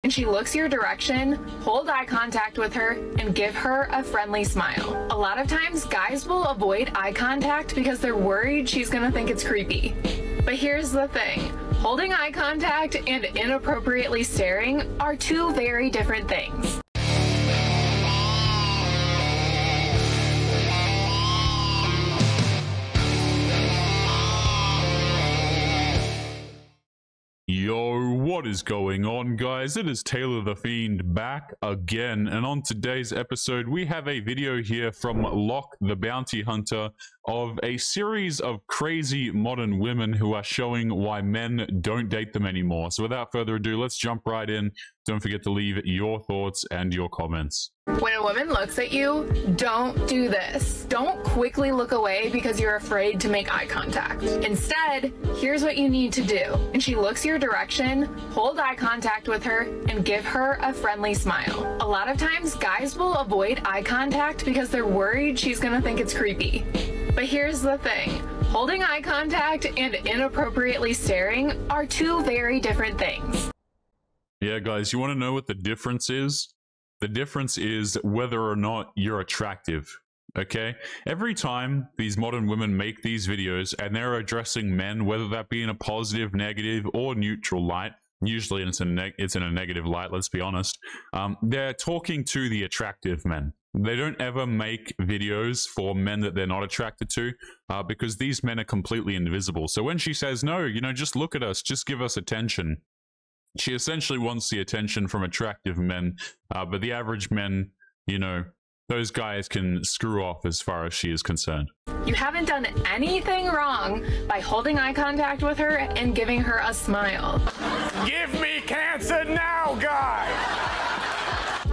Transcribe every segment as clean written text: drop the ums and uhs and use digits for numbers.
and she looks your direction, hold eye contact with her and give her a friendly smile. A lot of times guys will avoid eye contact because they're worried she's gonna think it's creepy. But here's the thing, holding eye contact and inappropriately staring are two very different things. Yo, what is going on, guys? It is Taylor the Fiend back again, and on today's episode we have a video here from Locke the Bounty Hunter of a series of crazy modern women who are showing why men don't date them anymore. So without further ado, let's jump right in. Don't forget to leave your thoughts and your comments. When a woman looks at you, don't do this. Don't quickly look away because you're afraid to make eye contact. Instead, here's what you need to do. When she looks your direction, hold eye contact with her and give her a friendly smile. A lot of times guys will avoid eye contact because they're worried she's gonna think it's creepy. But here's the thing, holding eye contact and inappropriately staring are two very different things. Yeah, guys, you want to know what the difference is? The difference is whether or not you're attractive, okay? Every time these modern women make these videos and they're addressing men, whether that be in a positive, negative, or neutral light, usually it's in a negative light, let's be honest, they're talking to the attractive men. They don't ever make videos for men that they're not attracted to because these men are completely invisible. So when she says, no, you know, just look at us, just give us attention, she essentially wants the attention from attractive men, but the average men, you know, those guys can screw off as far as she is concerned. You haven't done anything wrong by holding eye contact with her and giving her a smile. Give me cancer now, guy!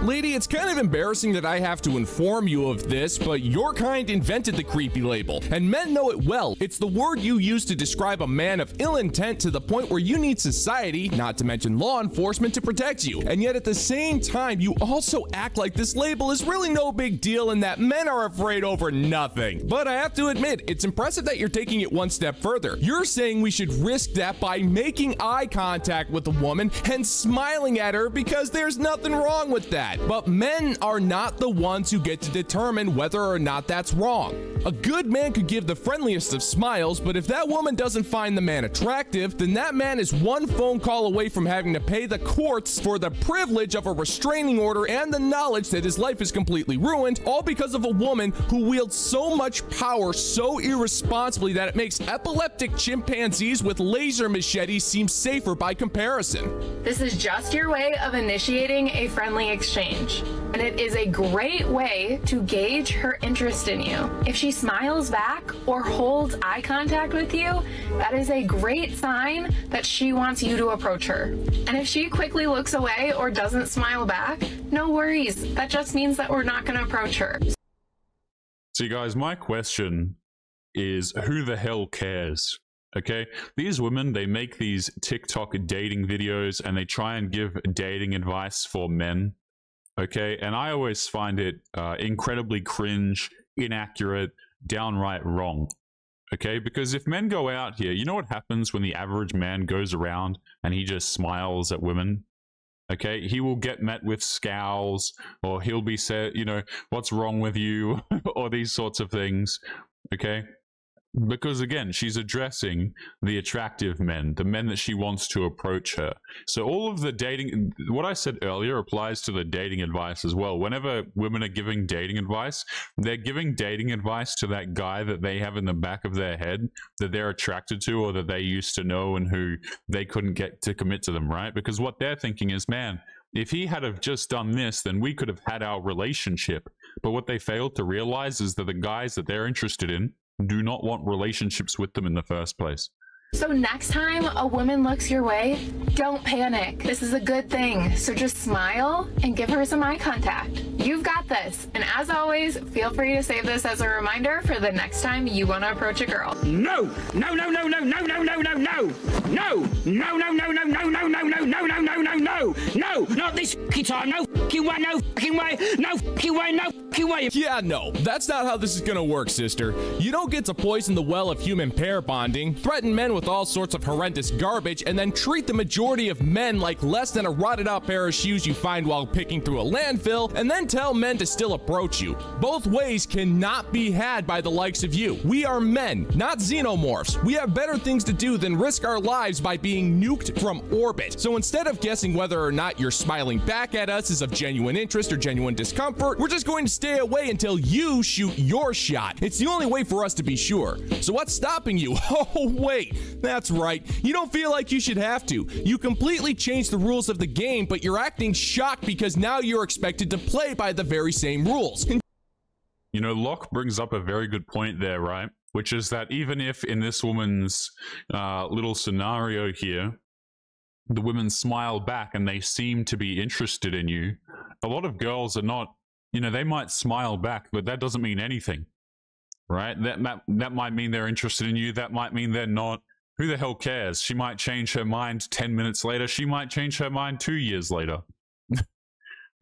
Lady, it's kind of embarrassing that I have to inform you of this, but your kind invented the creepy label, and men know it well. It's the word you use to describe a man of ill intent to the point where you need society, not to mention law enforcement, to protect you. And yet at the same time, you also act like this label is really no big deal and that men are afraid over nothing. But I have to admit, it's impressive that you're taking it one step further. You're saying we should risk that by making eye contact with a woman and smiling at her because there's nothing wrong with that. But men are not the ones who get to determine whether or not that's wrong. A good man could give the friendliest of smiles, but if that woman doesn't find the man attractive, then that man is one phone call away from having to pay the courts for the privilege of a restraining order and the knowledge that his life is completely ruined, all because of a woman who wields so much power so irresponsibly that it makes epileptic chimpanzees with laser machetes seem safer by comparison. This is just your way of initiating a friendly exchange. And it is a great way to gauge her interest in you. If she smiles back or holds eye contact with you, that is a great sign that she wants you to approach her. And if she quickly looks away or doesn't smile back, no worries. That just means that we're not going to approach her. See, guys, my question is, who the hell cares? Okay, these women, they make these TikTok dating videos and they try and give dating advice for men. Okay, and I always find it incredibly cringe, inaccurate, downright wrong. Okay, because if men go out here, you know what happens when the average man goes around and he just smiles at women? Okay, he will get met with scowls, or he'll be said, you know, what's wrong with you, or these sorts of things. Okay, because again, she's addressing the attractive men, the men that she wants to approach her. So all of the dating, what I said earlier applies to the dating advice as well. Whenever women are giving dating advice, they're giving dating advice to that guy that they have in the back of their head that they're attracted to, or that they used to know and who they couldn't get to commit to them, right? Because what they're thinking is, man, if he had have just done this, then we could have had our relationship. But what they failed to realize is that the guys that they're interested in do not want relationships with them in the first place. So next time a woman looks your way, don't panic. This is a good thing. So just smile and give her some eye contact. You've got this. And as always, feel free to save this as a reminder for the next time you want to approach a girl. No! No, no, no, no, no, no, no, no, no! No! No, no, no, no, no, no, no, no, no, no, no, no, no! No! Not this f***ing time! No f***ing way! No f***ing way! No f***ing way! No f***ing way! Yeah, no, that's not how this is gonna work, sister. You don't get to poison the well of human pair bonding, threaten men with all sorts of horrendous garbage and then treat the majority of men like less than a rotted out pair of shoes you find while picking through a landfill, and then tell men to still approach you. Both ways cannot be had by the likes of you. We are men, not xenomorphs. We have better things to do than risk our lives by being nuked from orbit. So instead of guessing whether or not you're smiling back at us is of genuine interest or genuine discomfort, we're just going to stay away until you shoot your shot. It's the only way for us to be sure. So what's stopping you? Oh, wait, that's right. You don't feel like you should have to. You completely changed the rules of the game, but you're acting shocked because now you're expected to play by the very same rules. You know, Locke brings up a very good point there, right? Which is that even if in this woman's little scenario here, the women smile back and they seem to be interested in you, a lot of girls are not, you know, they might smile back, but that doesn't mean anything, right? That might mean they're interested in you. That might mean they're not. Who the hell cares? She might change her mind 10 minutes later. She might change her mind 2 years later.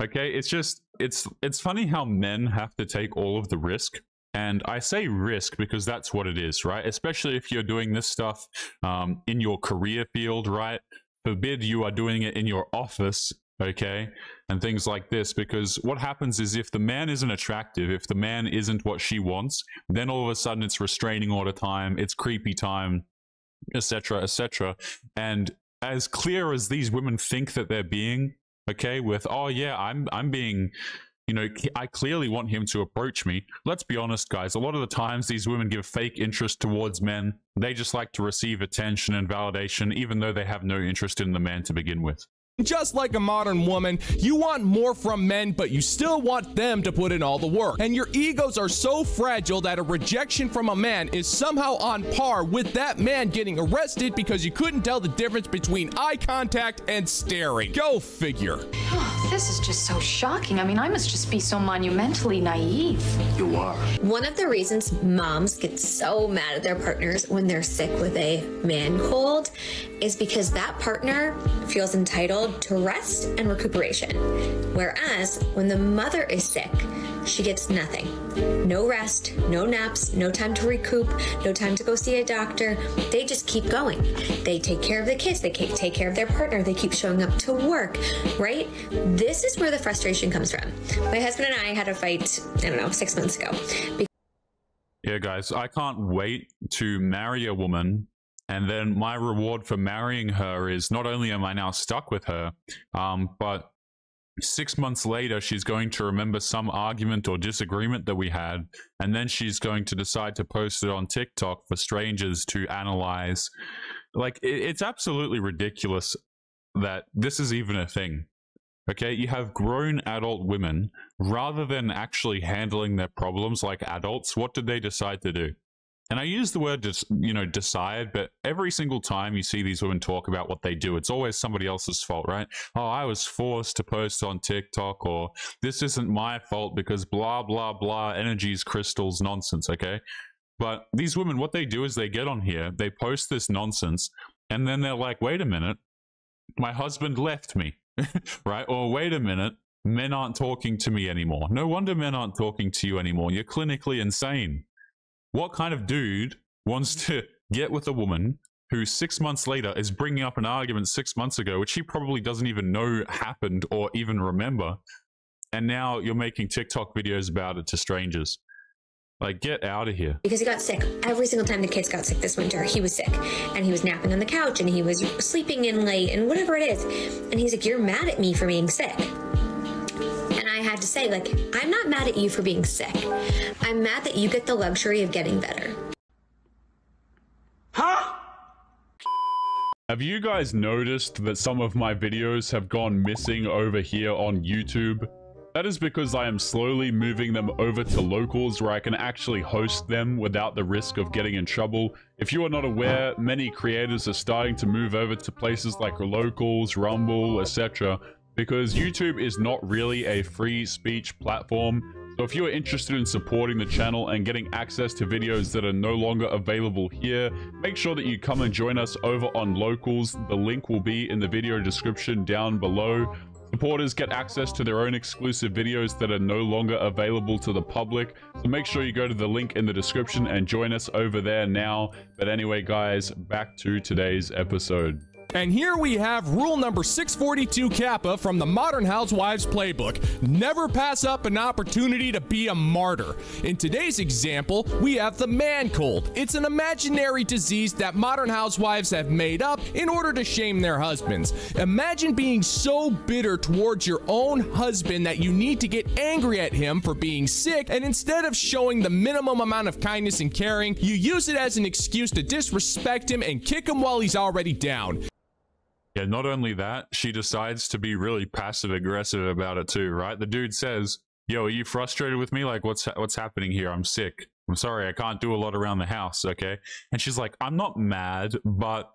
Okay, it's just, it's funny how men have to take all of the risk. And I say risk because that's what it is, right? Especially if you're doing this stuff in your career field, right? Forbid you are doing it in your office, okay? And things like this, because what happens is if the man isn't attractive, if the man isn't what she wants, then all of a sudden it's restraining order time, it's creepy time, etc., etc. And as clear as these women think that they're being, okay, with, oh yeah, I'm being, you know, I clearly want him to approach me. Let's be honest, guys. A lot of the times these women give fake interest towards men. They just like to receive attention and validation, even though they have no interest in the man to begin with. Just like a modern woman, you want more from men, but you still want them to put in all the work. And your egos are so fragile that a rejection from a man is somehow on par with that man getting arrested because you couldn't tell the difference between eye contact and staring. Go figure. Oh, this is just so shocking. I mean, I must just be so monumentally naive. You are. One of the reasons moms get so mad at their partners when they're sick with a man cold is because that partner feels entitled to rest and recuperation. Whereas when the mother is sick, she gets nothing. No rest, no naps, no time to recoup, no time to go see a doctor. They just keep going. They take care of the kids, they take care of their partner, they keep showing up to work, right? This is where the frustration comes from. My husband and I had a fight, I don't know, 6 months ago. Yeah, guys, I can't wait to marry a woman, and then my reward for marrying her is not only am I now stuck with her, but 6 months later, she's going to remember some argument or disagreement that we had, and then she's going to decide to post it on TikTok for strangers to analyze. Like, it's absolutely ridiculous that this is even a thing. Okay, you have grown adult women, rather than actually handling their problems like adults, what did they decide to do? And I use the word, decide, but every single time you see these women talk about what they do, it's always somebody else's fault, right? Oh, I was forced to post on TikTok, or this isn't my fault because blah, blah, blah, energies, crystals, nonsense, okay? But these women, what they do is they get on here, they post this nonsense, and then they're like, wait a minute, my husband left me, right? Or wait a minute, men aren't talking to me anymore. No wonder men aren't talking to you anymore. You're clinically insane. What kind of dude wants to get with a woman who 6 months later is bringing up an argument 6 months ago, which he probably doesn't even know happened or even remember, and now you're making TikTok videos about it to strangers? Like, get out of here. Because he got sick. Every single time the kids got sick this winter, he was sick. And he was napping on the couch, and he was sleeping in late, and whatever it is. And he's like, you're mad at me for being sick. And I had to say, like, I'm not mad at you for being sick. I'm mad that you get the luxury of getting better. Huh? Have you guys noticed that some of my videos have gone missing over here on YouTube? That is because I am slowly moving them over to locals where I can actually host them without the risk of getting in trouble. If you are not aware, many creators are starting to move over to places like locals, Rumble, etc. because YouTube is not really a free speech platform. So if you are interested in supporting the channel and getting access to videos that are no longer available here, make sure that you come and join us over on locals. The link will be in the video description down below. Supporters get access to their own exclusive videos that are no longer available to the public. So make sure you go to the link in the description and join us over there now. But anyway, guys, back to today's episode. And here we have rule number 642 Kappa from the Modern Housewives playbook. Never pass up an opportunity to be a martyr. In today's example, we have the man cold. It's an imaginary disease that Modern Housewives have made up in order to shame their husbands. Imagine being so bitter towards your own husband that you need to get angry at him for being sick, and instead of showing the minimum amount of kindness and caring, you use it as an excuse to disrespect him and kick him while he's already down. Yeah, not only that, she decides to be really passive-aggressive about it too, right? The dude says, yo, are you frustrated with me? Like, what's happening here? I'm sick. I'm sorry, I can't do a lot around the house, okay? And she's like, I'm not mad, but,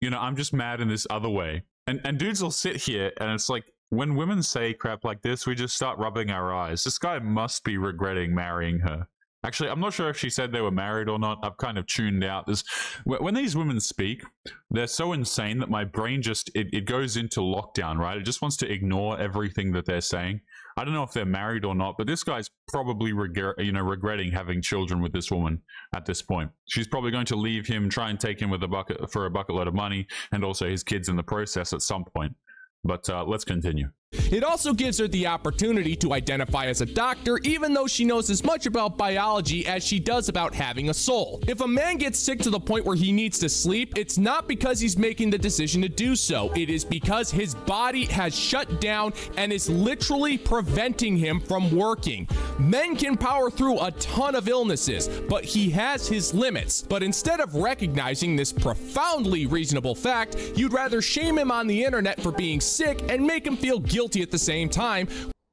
you know, I'm just mad in this other way. And dudes will sit here, and it's like, when women say crap like this, we just start rubbing our eyes. This guy must be regretting marrying her. Actually, I'm not sure if she said they were married or not. I've kind of tuned out this. When these women speak, they're so insane that my brain just, it goes into lockdown, right? It just wants to ignore everything that they're saying. I don't know if they're married or not, but this guy's probably regretting having children with this woman at this point. She's probably going to leave him, try and take him with a bucket load of money, and also his kids in the process at some point. But let's continue. It also gives her the opportunity to identify as a doctor, even though she knows as much about biology as she does about having a soul. If a man gets sick to the point where he needs to sleep, it's not because he's making the decision to do so. It is because his body has shut down and is literally preventing him from working. Men can power through a ton of illnesses, but he has his limits. But instead of recognizing this profoundly reasonable fact, you'd rather shame him on the internet for being sick and make him feel guilty at the same time,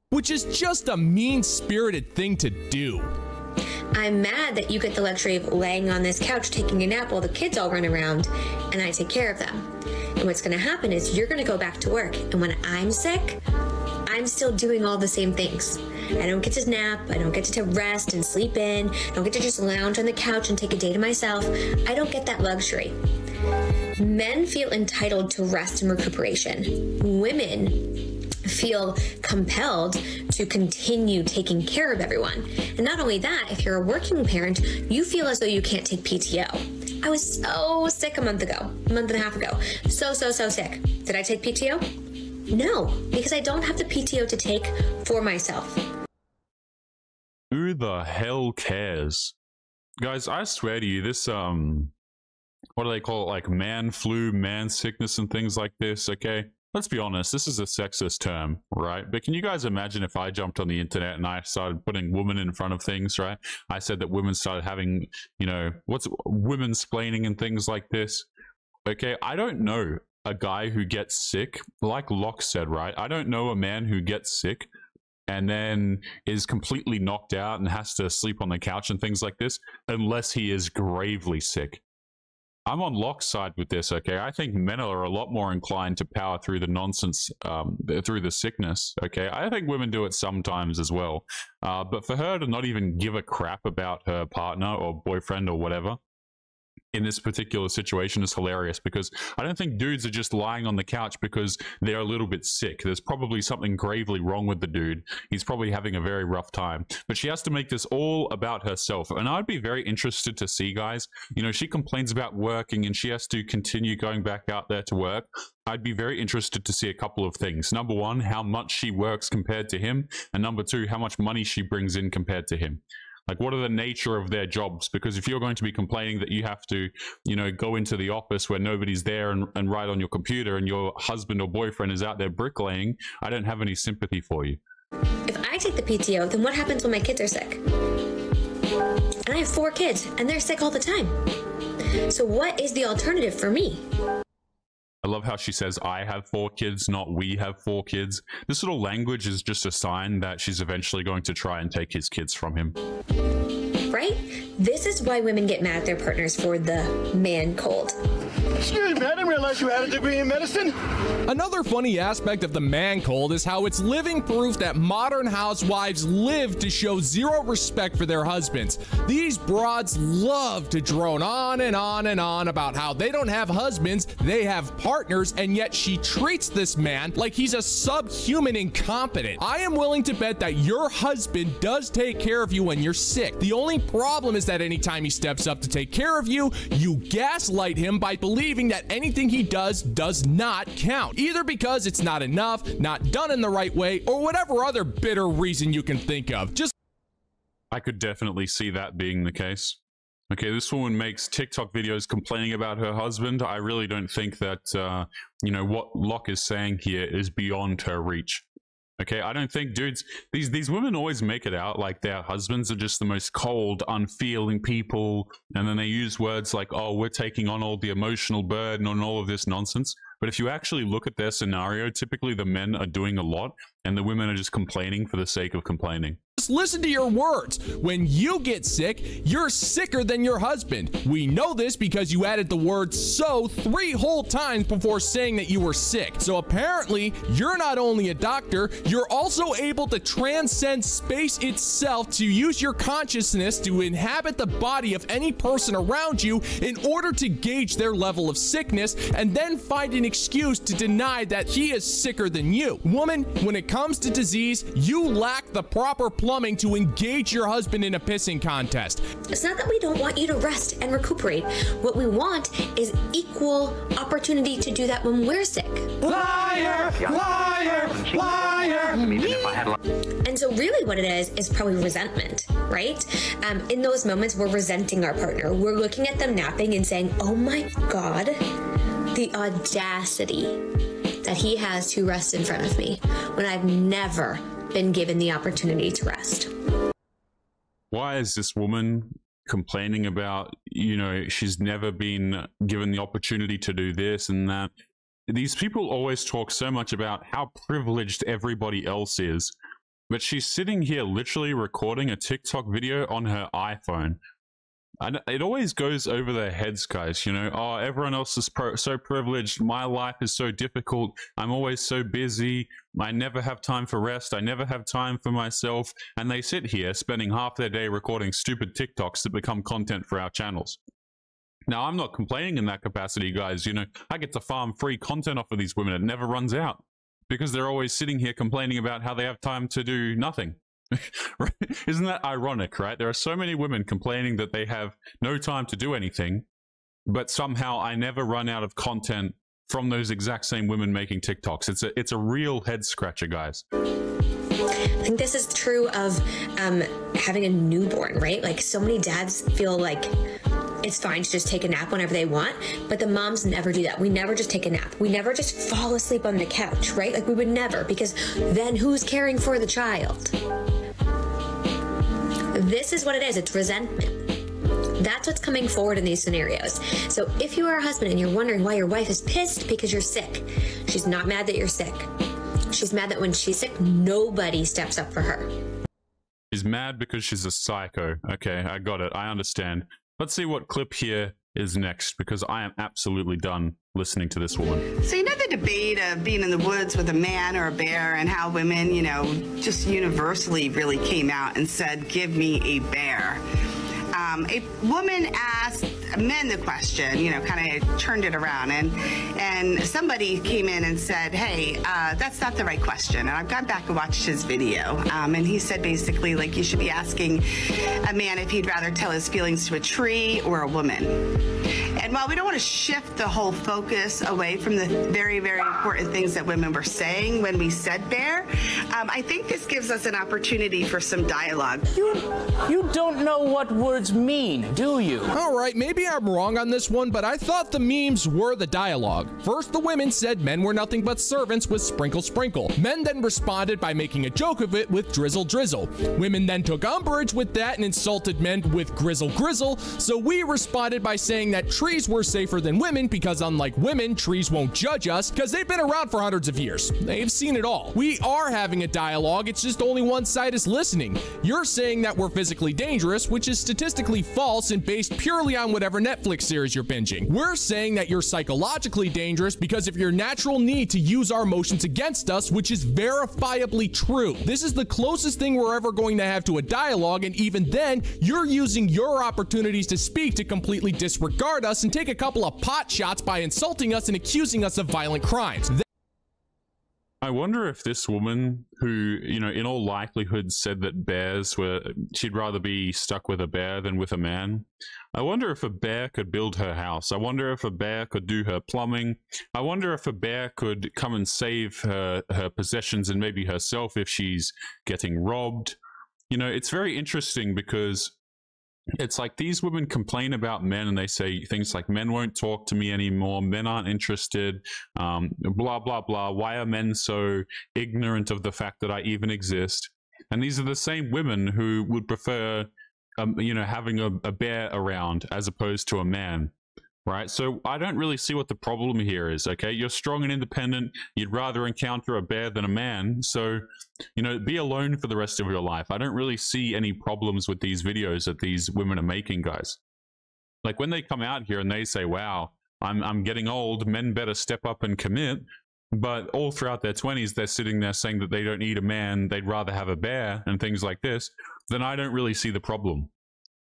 which is just a mean-spirited thing to do. I'm mad that you get the luxury of laying on this couch taking a nap while the kids all run around and I take care of them. And what's going to happen is you're going to go back to work, and when I'm sick, I'm still doing all the same things. I don't get to nap, I don't get to rest and sleep in, I don't get to just lounge on the couch and take a day to myself. I don't get that luxury. Men feel entitled to rest and recuperation. Women feel compelled to continue taking care of everyone. And not only that, if you're a working parent, you feel as though you can't take PTO. I was so sick a month and a half ago. So sick. Did I take PTO? No, because I don't have the PTO to take for myself. Who the hell cares? Guys, I swear to you, this, what do they call it? Like man flu, man sickness and things like this, okay? Let's be honest, this is a sexist term, right? But can you guys imagine if I jumped on the internet and I started putting women in front of things, right? I said that women started having, you know, what's women-splaining and things like this. Okay, I don't know a guy who gets sick, like Locke said, right? I don't know a man who gets sick and then is completely knocked out and has to sleep on the couch and things like this, unless he is gravely sick. I'm on Locke's side with this, okay? I think men are a lot more inclined to power through the nonsense, through the sickness, okay? I think women do it sometimes as well. But for her to not even give a crap about her partner or boyfriend or whatever in this particular situation is hilarious, because I don't think dudes are just lying on the couch because they're a little bit sick. There's probably something gravely wrong with the dude. He's probably having a very rough time. But she has to make this all about herself. And I'd be very interested to see, guys, you know, she complains about working and she has to continue going back out there to work. I'd be very interested to see a couple of things. Number one, how much she works compared to him. And number two, how much money she brings in compared to him. Like, what are the nature of their jobs? Because if you're going to be complaining that you have to, you know, go into the office where nobody's there and write on your computer and your husband or boyfriend is out there bricklaying, I don't have any sympathy for you. If I take the PTO, then what happens when my kids are sick? And I have 4 kids, and they're sick all the time. So what is the alternative for me? I love how she says, I have 4 kids, not we have 4 kids. This little language is just a sign that she's eventually going to try and take his kids from him. right? This is why women get mad at their partners for the man cold. Excuse me, I didn't realize you had a degree in medicine. Another funny aspect of the man cold is how it's living proof that modern housewives live to show zero respect for their husbands. These broads love to drone on and on and on about how they don't have husbands, they have partners, and yet she treats this man like he's a subhuman incompetent. I am willing to bet that your husband does take care of you when you're sick. The only problem is that anytime he steps up to take care of you, you gaslight him by believing that anything he does not count, either because it's not enough, not done in the right way, or whatever other bitter reason you can think of. I could definitely see that being the case. Okay, this woman makes TikTok videos complaining about her husband. I really don't think that, you know, what Locke is saying here is beyond her reach. Okay, I don't think dudes, these women always make it out like their husbands are just the most cold, unfeeling people, and then they use words like, oh, we're taking on all the emotional burden and all of this nonsense. But if you actually look at their scenario, typically the men are doing a lot and the women are just complaining for the sake of complaining. Just listen to your words. When you get sick, you're sicker than your husband. We know this because you added the word so 3 whole times before saying that you were sick. So apparently, you're not only a doctor, you're also able to transcend space itself to use your consciousness to inhabit the body of any person around you in order to gauge their level of sickness and then find an excuse to deny that he is sicker than you. Woman, when it comes to disease, you lack the proper plumbing to engage your husband in a pissing contest. It's not that we don't want you to rest and recuperate. What we want is equal opportunity to do that when we're sick. Liar! Liar! Liar! And so really what it is probably resentment, right? In those moments, we're resenting our partner. We're looking at them napping and saying, oh my God, the audacity that he has to rest in front of me when I've never been given the opportunity to rest. Why is this woman complaining about, you know, she's never been given the opportunity to do this and that? These people always talk so much about how privileged everybody else is, but she's sitting here literally recording a TikTok video on her iPhone. And it always goes over their heads, guys, you know, oh, everyone else is so privileged. My life is so difficult. I'm always so busy. I never have time for rest. I never have time for myself. And they sit here spending half their day recording stupid TikToks that become content for our channels. Now, I'm not complaining in that capacity, guys. You know, I get to farm free content off of these women. It never runs out because they're always sitting here complaining about how they have time to do nothing. Right? Isn't that ironic, right? There are so many women complaining that they have no time to do anything, but somehow I never run out of content from those exact same women making TikToks. It's a real head scratcher, guys. I think this is true of having a newborn, right? Like so many dads feel like it's fine to just take a nap whenever they want, but the moms never do that. We never just take a nap. We never just fall asleep on the couch, right? Like we would never, because then who's caring for the child? This is what it is. It's resentment. That's what's coming forward in these scenarios. So if you are a husband and you're wondering why your wife is pissed because you're sick, she's not mad that you're sick. She's mad that when she's sick, nobody steps up for her. She's mad because she's a psycho. Okay, I got it. I understand. Let's see what clip here is next, because I am absolutely done listening to this woman. So you know the debate of being in the woods with a man or a bear, and how women, you know, just universally really came out and said, give me a bear. A woman asked men the question, you know, kind of turned it around, and somebody came in and said, hey, that's not the right question. And I've gone back and watched his video, and he said basically, like, you should be asking a man if he'd rather tell his feelings to a tree or a woman. And while we don't want to shift the whole focus away from the very, very important things that women were saying when we said bear, I think this gives us an opportunity for some dialogue. You don't know what words mean, do you? All right, maybe I'm wrong on this one, but I thought the memes were the dialogue. First, the women said men were nothing but servants with sprinkle sprinkle. Men then responded by making a joke of it with drizzle drizzle. Women then took umbrage with that and insulted men with grizzle grizzle, so we responded by saying that trees trees we're safer than women because unlike women, trees won't judge us because they've been around for hundreds of years. They've seen it all. We are having a dialogue, it's just only one side is listening. You're saying that we're physically dangerous, which is statistically false and based purely on whatever Netflix series you're binging. We're saying that you're psychologically dangerous because of your natural need to use our emotions against us, which is verifiably true. This is the closest thing we're ever going to have to a dialogue, and even then, you're using your opportunities to speak to completely disregard us and take a couple of pot shots by insulting us and accusing us of violent crimes. I wonder if this woman who, you know, in all likelihood said that bears were, she'd rather be stuck with a bear than with a man. I wonder if a bear could build her house. I wonder if a bear could do her plumbing. I wonder if a bear could come and save her possessions and maybe herself if she's getting robbed. You know, it's very interesting because it's like these women complain about men and they say things like, men won't talk to me anymore, men aren't interested, blah, blah, blah. Why are men so ignorant of the fact that I even exist? And these are the same women who would prefer, you know, having a bear around as opposed to a man, right? So I don't really see what the problem here is, okay? You're strong and independent. You'd rather encounter a bear than a man. So, you know, be alone for the rest of your life. I don't really see any problems with these videos that these women are making, guys. Like when they come out here and they say, wow, I'm getting old, men better step up and commit. But all throughout their 20s, they're sitting there saying that they don't need a man, they'd rather have a bear and things like this. Then I don't really see the problem.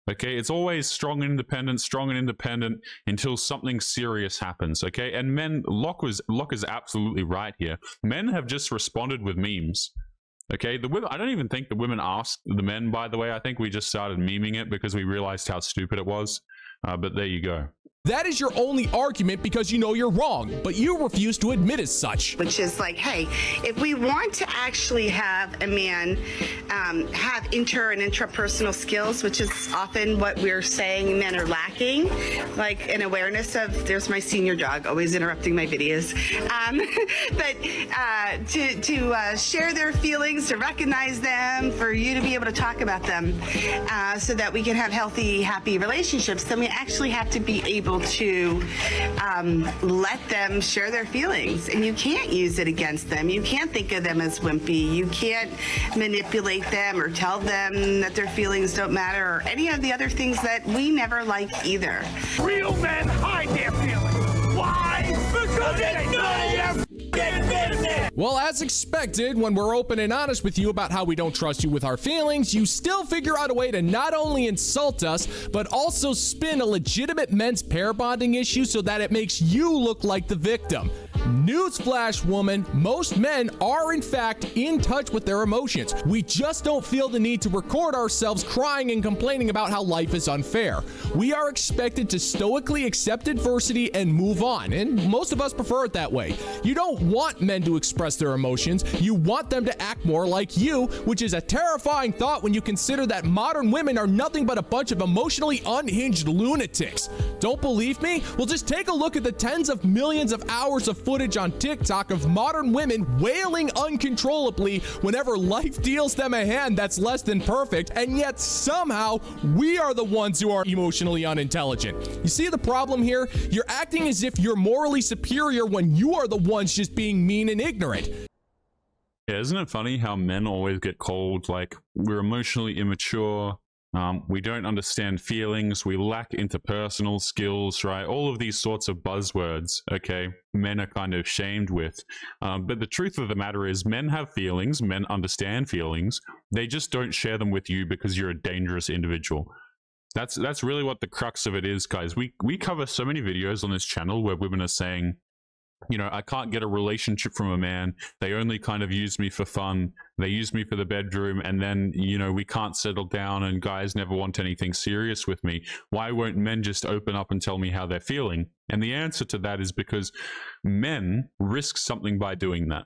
Okay, it's always strong and independent until something serious happens, okay? And men, Locke is absolutely right here. Men have just responded with memes, okay? The women, I don't even think the women asked the men, by the way. I think we just started memeing it because we realized how stupid it was. But there you go. That is your only argument because you know you're wrong, but you refuse to admit as such. Which is like, hey, if we want to actually have a man have inter and intrapersonal skills, which is often what we're saying men are lacking, like an awareness of, there's my senior dog, always interrupting my videos, but to share their feelings, to recognize them, for you to be able to talk about them so that we can have healthy, happy relationships, then we actually have to be able to let them share their feelings, and you can't use it against them. You can't think of them as wimpy. You can't manipulate them or tell them that their feelings don't matter or any of the other things that we never like either. Real men hide their feelings. Why? Because it's none of your business. Well, as expected, when we're open and honest with you about how we don't trust you with our feelings, you still figure out a way to not only insult us, but also spin a legitimate men's pair bonding issue so that it makes you look like the victim. Newsflash, woman, most men are in fact in touch with their emotions. We just don't feel the need to record ourselves crying and complaining about how life is unfair. We are expected to stoically accept adversity and move on, and most of us prefer it that way. You don't want men to express their emotions, you want them to act more like you, which is a terrifying thought when you consider that modern women are nothing but a bunch of emotionally unhinged lunatics. Don't believe me? Well, just take a look at the tens of millions of hours of footage on TikTok of modern women wailing uncontrollably whenever life deals them a hand that's less than perfect, and yet somehow we are the ones who are emotionally unintelligent. You see the problem here? You're acting as if you're morally superior when you are the ones just being mean and ignorant. Yeah, isn't it funny how men always get called like we're emotionally immature, we don't understand feelings, we lack interpersonal skills, right? All of these sorts of buzzwords, okay, men are kind of shamed with. But the truth of the matter is men have feelings, men understand feelings, they just don't share them with you because you're a dangerous individual. That's really what the crux of it is, guys. We cover so many videos on this channel where women are saying, you know, I can't get a relationship from a man. They only kind of use me for fun. They use me for the bedroom. And then, you know, we can't settle down and guys never want anything serious with me. Why won't men just open up and tell me how they're feeling? And the answer to that is because men risk something by doing that.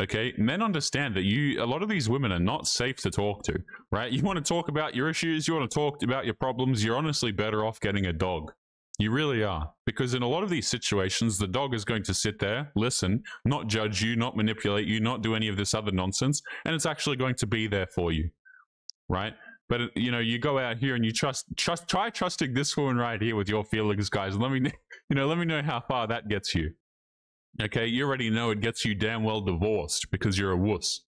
Okay, men understand that a lot of these women are not safe to talk to, right? You want to talk about your issues, you want to talk about your problems, you're honestly better off getting a dog. You really are. Because in a lot of these situations, the dog is going to sit there, listen, not judge you, not manipulate you, not do any of this other nonsense, and it's actually going to be there for you, right? But you know, you go out here and you try trusting this woman right here with your feelings, guys. Let me let me know how far that gets you. Okay, you already know it gets you damn well divorced because you're a wuss.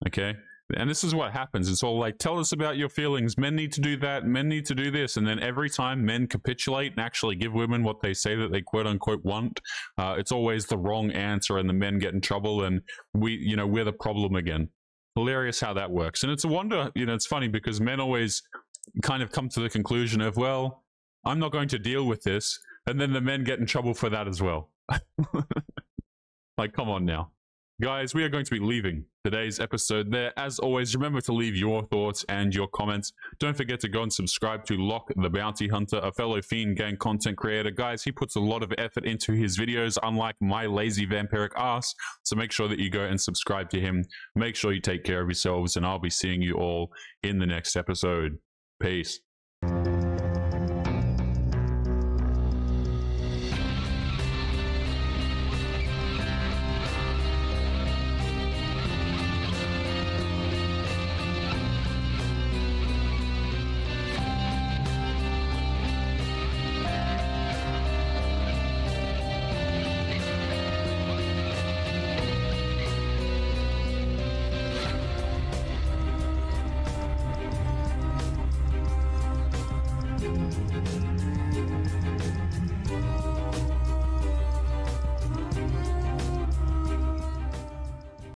Okay, and this is what happens. It's all like, tell us about your feelings. Men need to do that. Men need to do this. And then every time men capitulate and actually give women what they say that they quote unquote want, it's always the wrong answer, and the men get in trouble, and we're the problem again. Hilarious how that works. And it's a wonder, it's funny because men always kind of come to the conclusion of, well, I'm not going to deal with this. And then the men get in trouble for that as well. Like, come on now. Guys, we are going to be leaving today's episode there. As always, remember to leave your thoughts and your comments. Don't forget to go and subscribe to Locke the Bounty Hunter, a fellow Fiend Gang content creator. Guys, he puts a lot of effort into his videos, unlike my lazy vampiric ass. So make sure that you go and subscribe to him. Make sure you take care of yourselves, and I'll be seeing you all in the next episode. Peace.